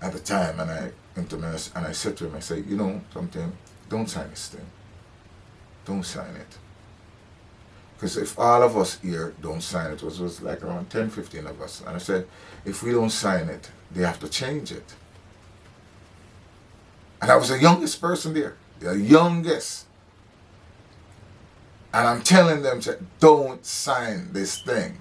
at the time, and I went to him and I said to him, I said, you know something, don't sign this thing. Don't sign it. Because if all of us here don't sign it, it was like around 10, 15 of us. And I said, if we don't sign it, they have to change it. And I was the youngest person there, the youngest. And I'm telling them, don't sign this thing.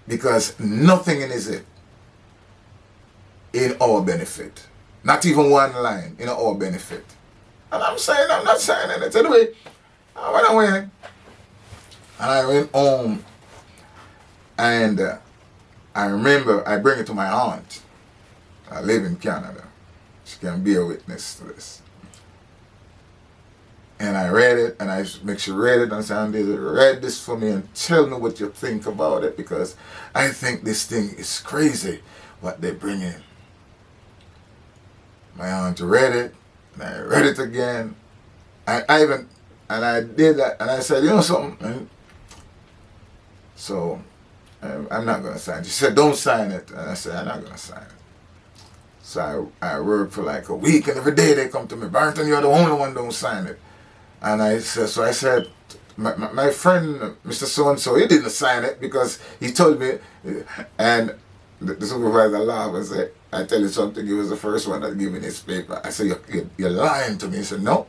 Because nothing in it in our benefit. Not even one line in our benefit. And I'm saying I'm not signing it. Anyway, I went away. And I went home. And I remember I bring it to my aunt. I live in Canada. She can be a witness to this. And I read it, and I make sure read it, and said, read this for me and tell me what you think about it, because I think this thing is crazy, what they bring in. My aunt read it, and I read it again. I did that, and I said, you know something? And so, I'm not going to sign it. She said, don't sign it. And I said, I'm not going to sign it. So I worked for like a week, and every day they come to me, Barrington, you're the only one don't sign it. And I said, my friend, Mr. So-and-so, he didn't sign it because he told me, and the supervisor laughed and said, I tell you something, he was the first one that gave me this paper. I said, you're lying to me. He said, no,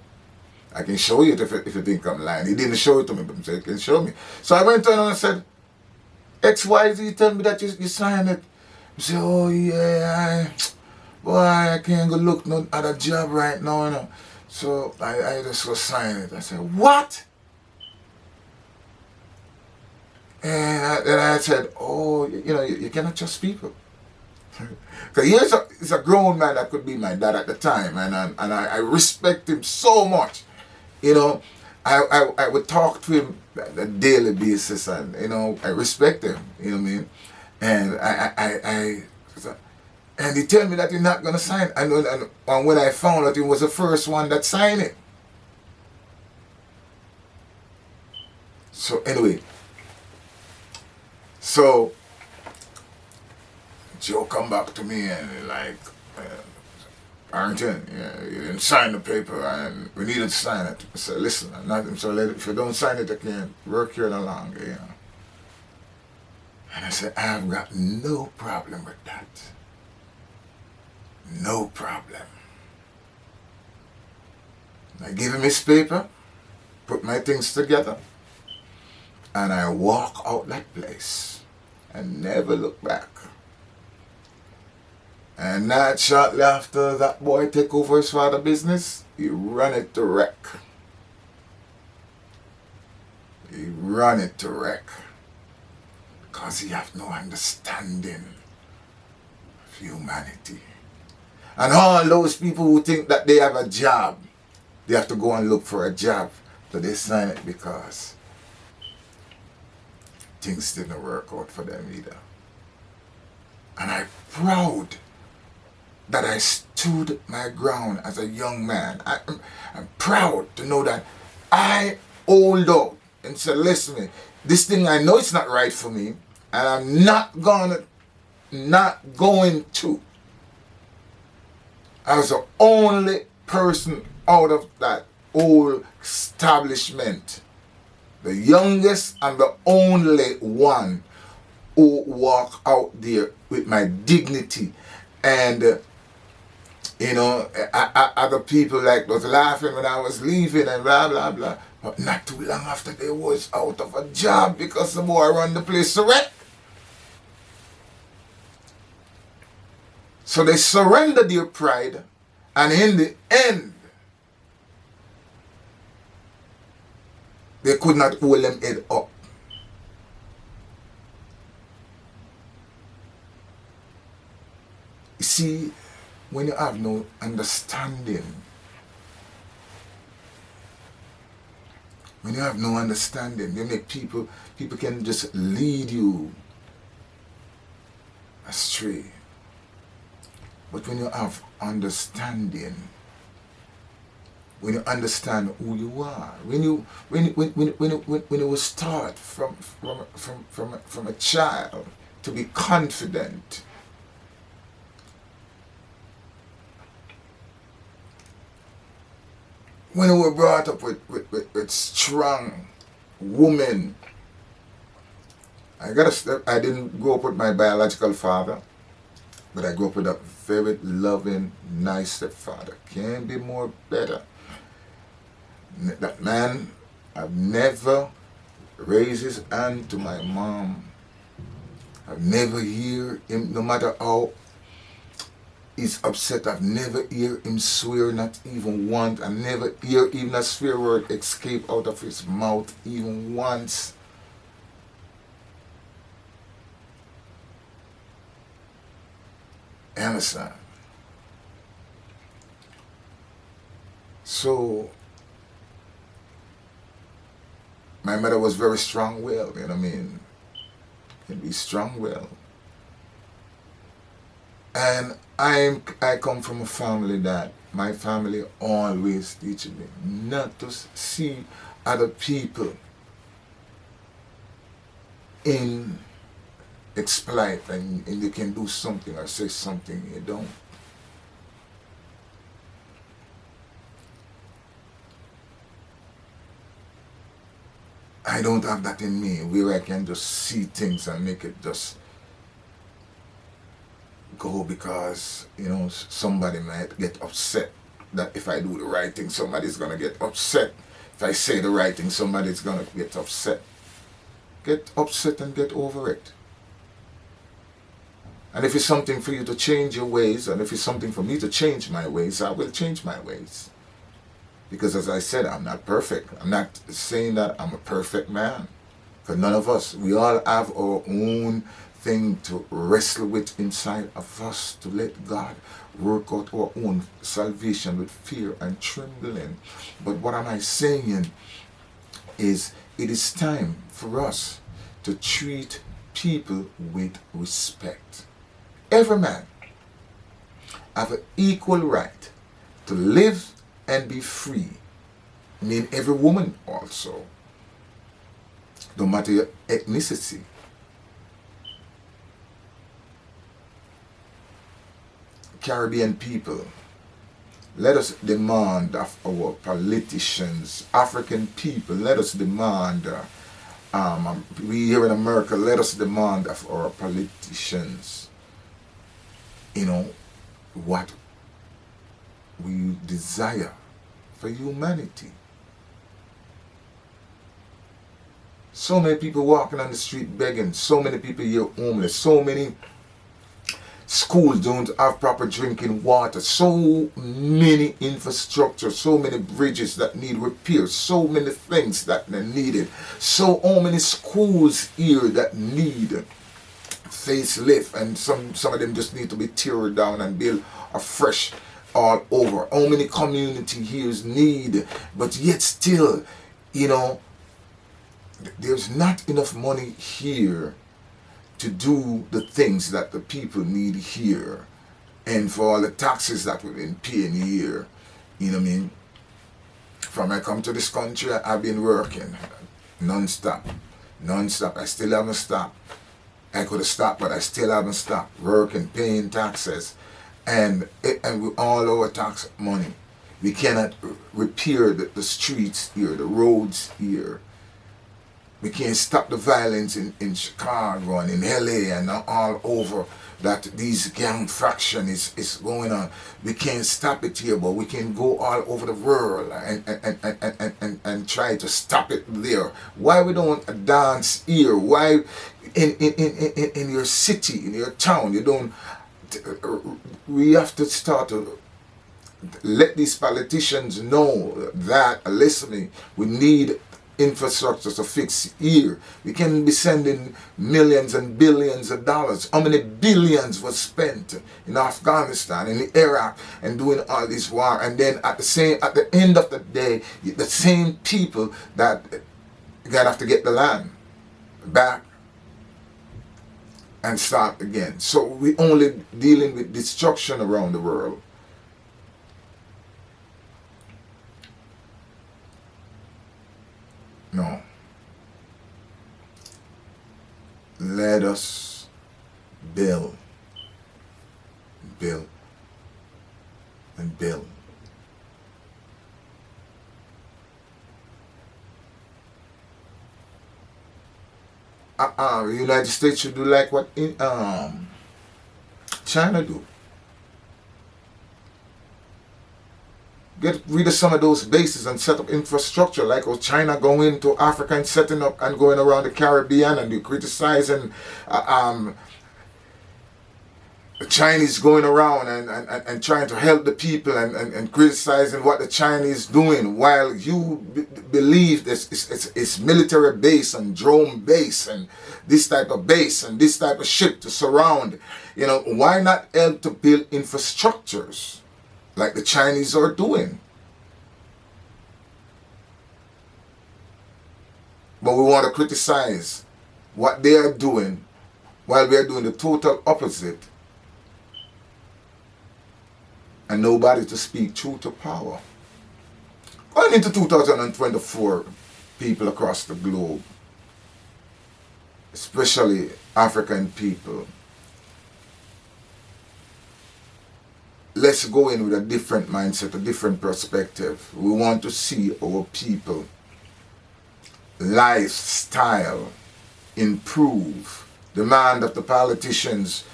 I can show you it if you think I'm lying. He didn't show it to me, but he said, he can show me. So I went on and I said, XYZ tell me that you signed it. He said, oh yeah, boy, I can't go look no other job right now, you know. So I just go sign it. I said, what? And then I said, oh, you know, you cannot trust people. Because he's a grown man that could be my dad at the time, and I respect him so much. You know, I would talk to him on a daily basis, and, you know, I respect him, you know what I mean? And and he told me that he's not going to sign. And when I found out he was the first one that signed it. So anyway, so Joe come back to me and like, Barrington, you didn't sign the paper and we needed to sign it. I said, listen, I'm not, so if you don't sign it, I can't work here no longer, you know. And I said, I've got no problem with that. No problem. I give him his paper, put my things together, and I walk out that place and never look back. And not shortly after that boy take over his father's business, he run it to wreck. He run it to wreck. Because he have no understanding of humanity. And all those people who think that they have a job, they have to go and look for a job. So they sign it because things didn't work out for them either. And I'm proud that I stood my ground as a young man. I'm proud to know that I hold out and said, listen, this thing I know it's not right for me, and I'm not going to. I was the only person out of that whole establishment, the youngest and the only one who walked out there with my dignity. And, you know, other people like was laughing when I was leaving and blah, blah, blah. But not too long after they was out of a job because the boy run the place to wreck. So they surrendered their pride, and in the end, they could not hold them head up. You see, when you have no understanding, you make people can just lead you astray. But when you have understanding, when you understand who you are, when you start from a child, to be confident. When we were brought up with strong women, I didn't grow up with my biological father, but I grew up with a very loving, nice stepfather. Can't be more better. That man, I've never raised his hand to my mom. I've never hear him, no matter how he's upset, I've never hear him swear, not even once. I never hear even a swear word escape out of his mouth even once. Understand? So my mother was very strong-willed, you know what I mean? Can be strong-willed. And I come from a family that my family always teaches me not to see other people in exploit, and you can do something or say something you don't. I don't have that in me where I can just see things and make it just go because, you know, somebody might get upset that if I do the right thing, somebody's going to get upset. If I say the right thing, somebody's going to get upset. Get upset and get over it. And if it's something for you to change your ways, and if it's something for me to change my ways, I will change my ways. Because as I said, I'm not perfect. I'm not saying that I'm a perfect man. Because none of us, we all have our own thing to wrestle with inside of us, to let God work out our own salvation with fear and trembling. But what am I saying is, it is time for us to treat people with respect. Every man have an equal right to live and be free. I mean, every woman also, no matter your ethnicity. Caribbean people, let us demand of our politicians. African people, let us demand, we here in America, let us demand of our politicians, you know, what we desire for humanity. So many people walking on the street begging, so many people here homeless, so many schools don't have proper drinking water, so many infrastructure, so many bridges that need repair, so many things that are needed, so many schools here that need facelift, and some of them just need to be teared down and built afresh all over. How many community here need, but yet still, you know, there's not enough money here to do the things that the people need here, and for all the taxes that we've been paying here. You know what I mean? From I come to this country, I've been working non-stop. I still haven't stopped. I could have stopped, but I still haven't stopped working, paying taxes, and with all our tax money, we cannot repair the streets here, the roads here. We can't stop the violence in Chicago and in LA and all over that these gang faction is going on. We can't stop it here, but we can go all over the world and try to stop it there. Why we don't dance here? Why in your city, in your town, you don't? We have to start to let these politicians know that, listening, we need infrastructure to fix here. We can be sending millions and billions of dollars. How many billions was spent in Afghanistan, in Iraq, and doing all this war? And then at the end of the day, the same people that gonna have to get the land back and start again. So we only dealing with destruction around the world. No. Let us build, build, and build. The United States should do like what China do. Get rid of some of those bases and set up infrastructure like how China going into Africa and setting up and going around the Caribbean, and you criticizing the Chinese going around and trying to help the people and criticizing what the Chinese doing, while you believe this it's military base and drone base and this type of base and this type of ship to surround. Why not help to build infrastructures like the Chinese are doing? But we want to criticize what they are doing while we are doing the total opposite, and nobody to speak truth to power. Going into 2024, people across the globe, especially African people, let's go in with a different mindset, a different perspective. We want to see our people lifestyle improve. Demand of the politicians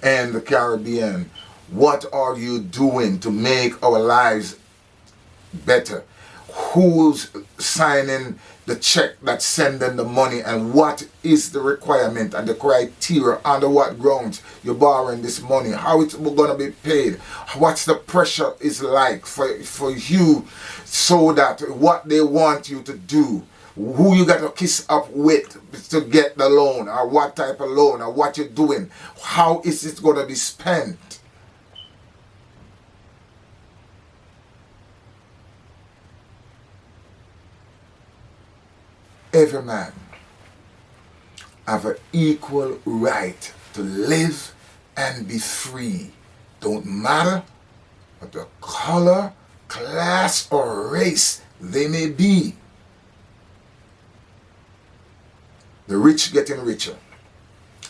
and the Caribbean. What are you doing to make our lives better? Who's signing the check that's sending the money, and what is the requirement and the criteria, under what grounds you're borrowing this money, how it's going to be paid, what's the pressure is like for you, so that what they want you to do, who you got to kiss up with to get the loan, or what type of loan, or what you're doing, how is it going to be spent. Every man have an equal right to live and be free. Don't matter what the color, class, or race they may be. The rich getting richer.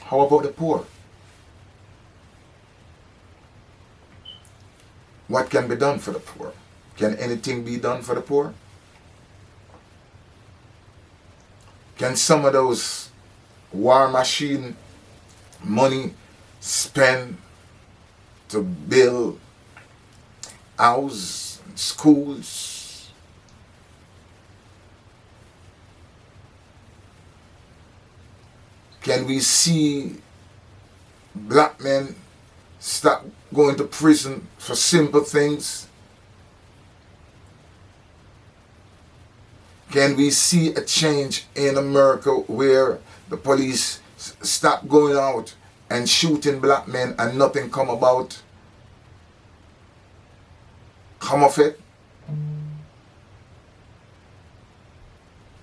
How about the poor? What can be done for the poor? Can anything be done for the poor? Can some of those war machine money spend to build houses, schools? Can we see black men stop going to prison for simple things? Can we see a change in America where the police stop going out and shooting black men and nothing come of it?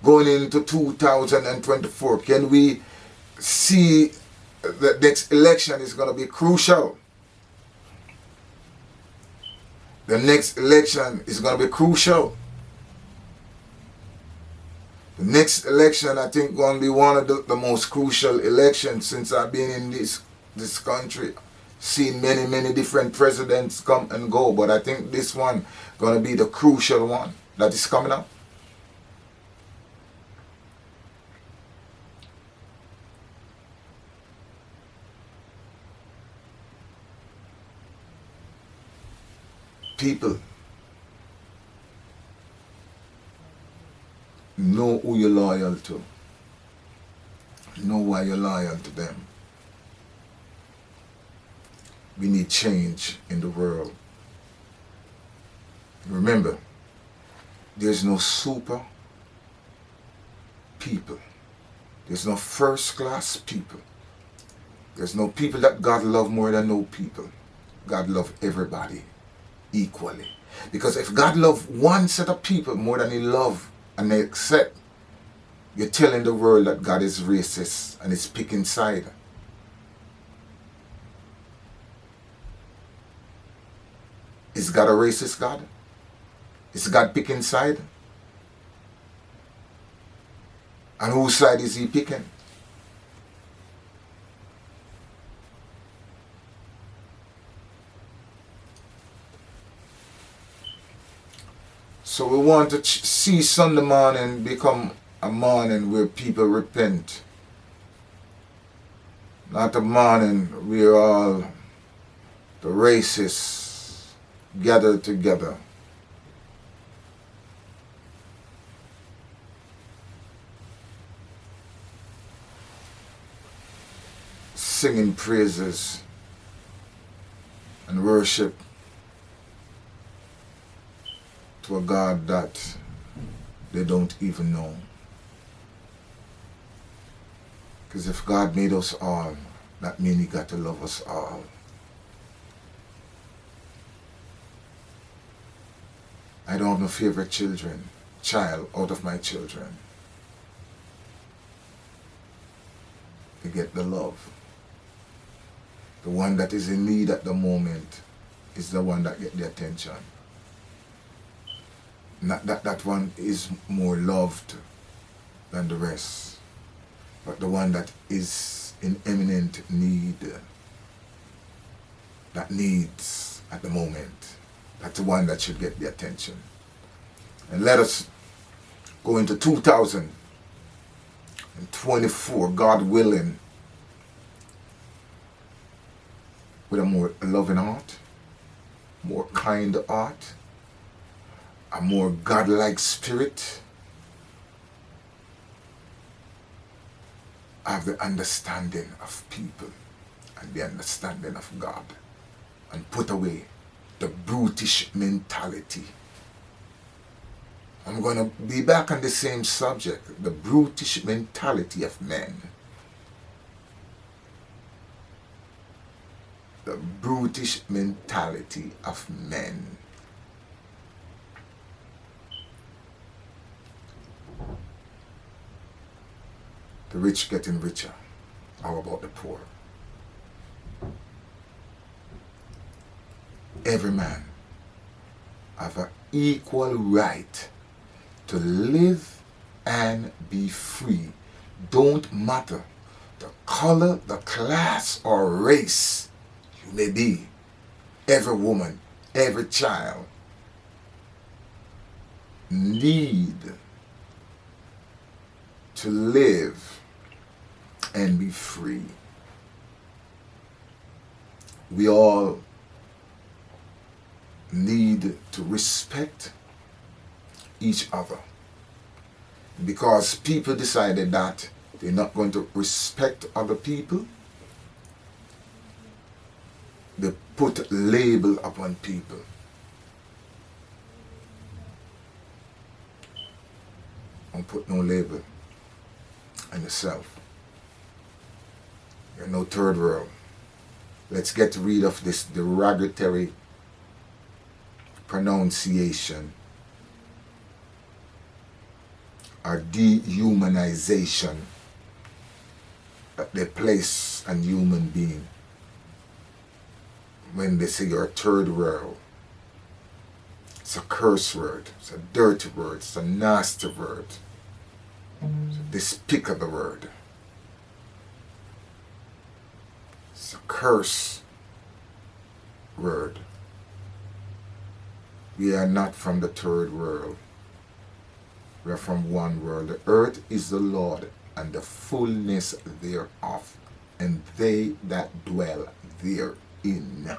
Going into 2024, can we see the next election is going to be crucial? The next election is going to be crucial. The next election, I think, going to be one of the most crucial elections since I've been in this country. Seen many different presidents come and go, but I think this one going to be the crucial one that is coming up. People, know who you're loyal to. Know why you're loyal to them. We need change in the world. Remember, there's no super people. There's no first class people. There's no people that God love more than no people. God love everybody equally. Because if God love one set of people more than he love and they accept, you're telling the world that God is racist and is picking side. Is God a racist God? Is God picking side? And whose side is he picking? So we want to see Sunday morning become a morning where people repent. Not a morning where all the racists gather together. Singing praises and worship to a God that they don't even know. Because if God made us all, that means He got to love us all. I don't have no favorite child out of my children. To get the love. The one that is in need at the moment is the one that get the attention. Not that that one is more loved than the rest, but the one that is in imminent need, that needs at the moment, that's the one that should get the attention. And let us go into 2024, God willing, with a more loving heart, more kind heart, a more godlike spirit, have the understanding of people and the understanding of God, and put away the brutish mentality. I'm going to be back on the same subject, the brutish mentality of men. The brutish mentality of men. The rich getting richer. How about the poor? Every man have an equal right to live and be free. Don't matter the color, the class, or race you may be. Every woman, every child need to live and be free. We all need to respect each other, because people decided that they're not going to respect other people. They put label upon people. Don't put no label on yourself. You're no third world. Let's get rid of this derogatory pronunciation or dehumanization that they place on human being when they say you're a third world. It's a curse word, it's a dirty word, it's a nasty word, it's a despicable word. It's a curse word. We are not from the third world. We are from one world. The earth is the Lord and the fullness thereof, and they that dwell therein.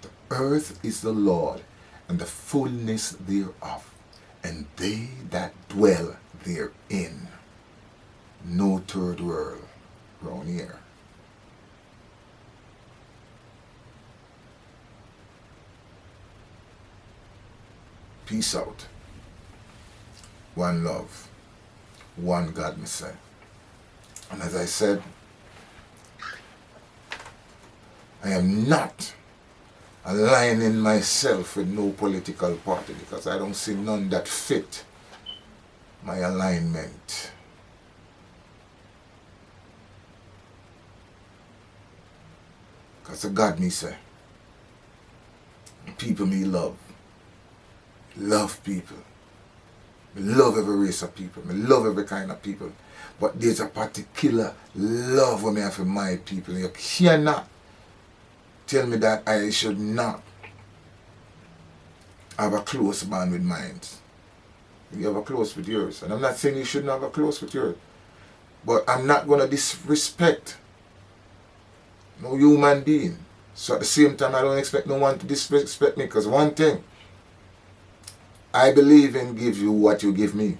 The earth is the Lord and the fullness thereof, and they that dwell therein. No third world around here. Peace out. One love. One God, me say. And as I said, I am not aligning myself with no political party, because I don't see none that fit my alignment. Because the God me say, people me love. Love people. I love every race of people. I love every kind of people. But there's a particular love when I have for my people. You cannot tell me that I should not have a close bond with mine. You have a close with yours. And I'm not saying you shouldn't have a close with yours. But I'm not going to disrespect no human being. So at the same time, I don't expect no one to disrespect me. Because one thing, I believe in give you what you give me.